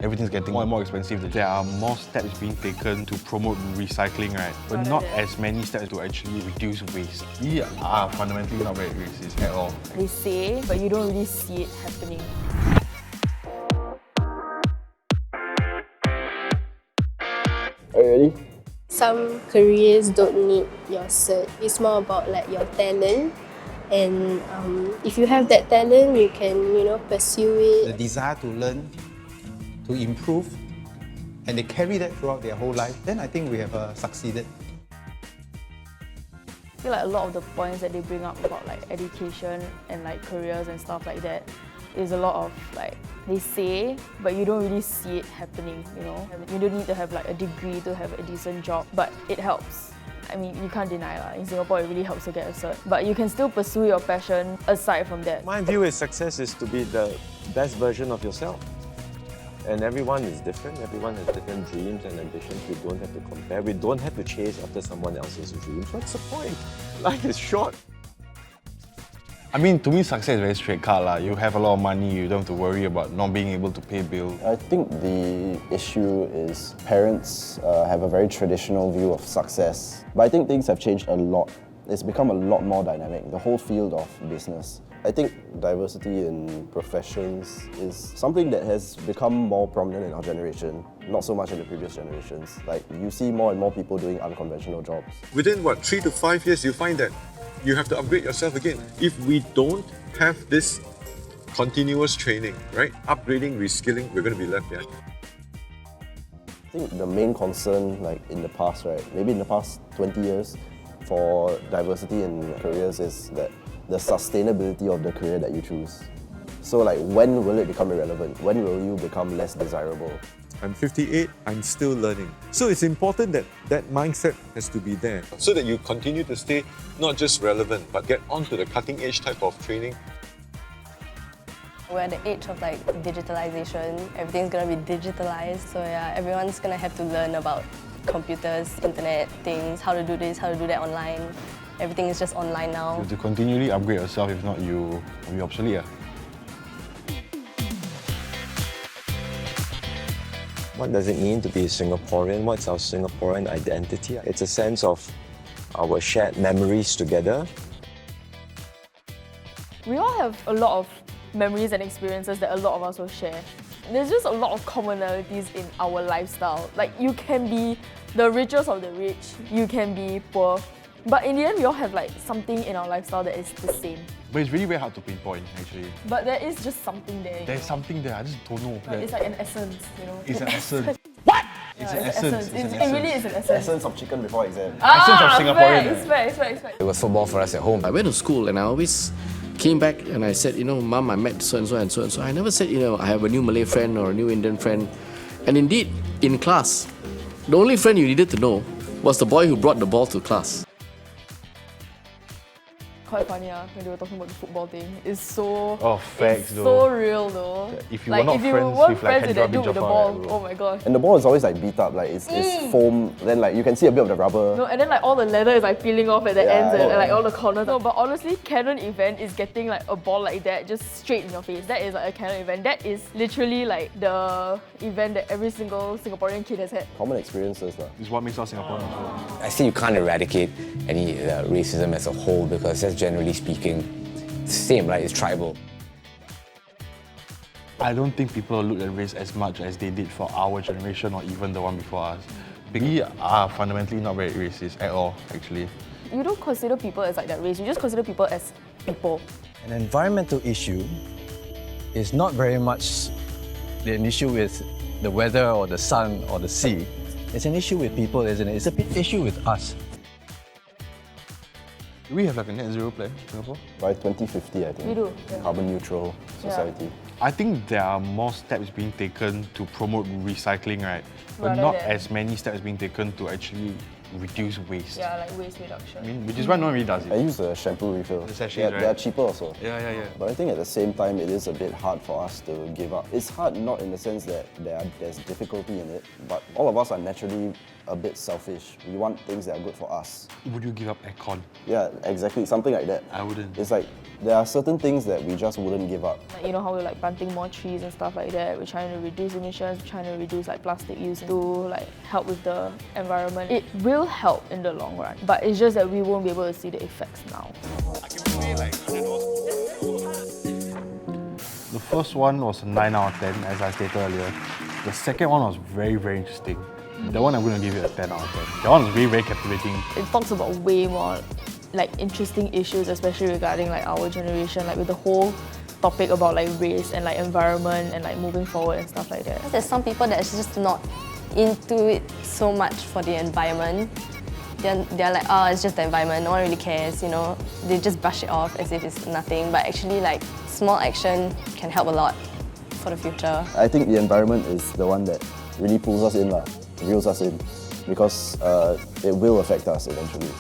Everything's getting more and more expensive. There are more steps being taken to promote recycling, right? But not as many steps to actually reduce waste. We are fundamentally not very racist at all. They say, but you don't really see it happening. Are you ready? Some careers don't need your cert. It's more about like your talent, and if you have that talent, you can pursue The it. desire to learn, to improve, and they carry that throughout their whole life, then I think we have succeeded. I feel like a lot of the points that they bring up about like education and like careers and stuff like that is a lot of like they say, but you don't really see it happening, you know. You don't need to have like a degree to have a decent job, but it helps. I mean, you can't deny in Singapore it really helps to get a cert, but you can still pursue your passion aside from that. My view is success is to be the best version of yourself. And everyone is different. Everyone has different dreams and ambitions. We don't have to compare. We don't have to chase after someone else's dreams. What's the point? Life is short. I mean, to me, success is very straight cut. You have a lot of money, you don't have to worry about not being able to pay bills. I think the issue is parents have a very traditional view of success. But I think things have changed a lot. It's become a lot more dynamic, the whole field of business. I think diversity in professions is something that has become more prominent in our generation, not so much in the previous generations. Like, you see more and more people doing unconventional jobs. Within 3 to 5 years, you find that you have to upgrade yourself again. If we don't have this continuous training, right? Upgrading, reskilling, we're going to be left behind. I think the main concern, like in the past, right, maybe in the past 20 years, for diversity in careers is that the sustainability of the career that you choose. So like, when will it become irrelevant? When will you become less desirable? I'm 58, I'm still learning. So it's important that that mindset has to be there so that you continue to stay not just relevant, but get onto the cutting edge type of training. We're at the age of like digitalization. Everything's gonna be digitalized. So yeah, everyone's gonna have to learn about computers, internet things, how to do this, how to do that online. Everything is just online now. You have to continually upgrade yourself, if not you will be obsolete. What does it mean to be a Singaporean? What's our Singaporean identity? It's a sense of our shared memories together. We all have a lot of memories and experiences that a lot of us will share. There's just a lot of commonalities in our lifestyle. Like, you can be the richest of the rich, you can be poor, but in the end we all have like something in our lifestyle that is the same. But it's really very hard to pinpoint, actually. But there is just something there. There's something there, I just don't know. It's like an essence, you know. It's an essence. What? It's an It's essence. an essence. It really is an essence. Essence of chicken before exam. Essence of Singaporean. It's fair, it's fair, it's fair. It was football for us at home. I went to school and I always came back and I said, Mom, I met so and so and so and so. I never said, I have a new Malay friend or a new Indian friend. And indeed, in class, the only friend you needed to know was the boy who brought the ball to class. Quite funny when they were talking about the football thing. It's so facts it's though. so real though. If you were not if you friends weren't with, like, friends with Hendra that dude bin with the Jafar, ball, right, oh my god. And the ball is always like beat up, like it's foam, then like you can see a bit of the rubber. No, and then like all the leather is like peeling off at the Yeah, ends and yeah. like all the corners. No, but honestly, Canon event is getting like a ball like that just straight in your face. That is like a Canon event. That is literally like the event that every single Singaporean kid has had. Common experiences lah. It's what makes us Singaporean. Also. I say you can't eradicate any racism as a whole because that's generally speaking the same, right? It's tribal. I don't think people look at race as much as they did for our generation or even the one before us. We are fundamentally not very racist at all, actually. You don't consider people as like that race, you just consider people as people. An environmental issue is not very much an issue with the weather or the sun or the sea. It's an issue with people, isn't it? It's a big issue with us. Do we have like a net zero plan in Singapore? By 2050, I think. We do, yeah. Carbon neutral society. I think there are more steps being taken to promote recycling, right? But Rather not than- as many steps being taken to actually reduce waste. Yeah, like waste reduction. I mean, which is why no one really does I it. use a shampoo refill. The sachets, They are right? cheaper also. Yeah. But I think at the same time, it is a bit hard for us to give up. It's hard not in the sense that there's difficulty in it, but all of us are naturally a bit selfish. We want things that are good for us. Would you give up aircon? Yeah, exactly, something like that. I wouldn't. It's like There are certain things that we just wouldn't give up. Like, you know how we're like planting more trees and stuff like that. We're trying to reduce emissions, we're trying to reduce like plastic use to like help with the environment. It will help in the long run, but it's just that we won't be able to see the effects now. The first one was a 9 out of 10, as I stated earlier. The second one was very, very interesting. That one I'm going to give it a 10 out of 10. That one was very, very captivating. It talks about way more like interesting issues, especially regarding like our generation, like with the whole topic about like race and like environment and like moving forward and stuff like that. There's some people that's just not into it so much for the environment. They're like, oh, it's just the environment, no one really cares, you know. They just brush it off as if it's nothing, but actually like small action can help a lot for the future. I think the environment is the one that really pulls us in, reels us in, because it will affect us eventually.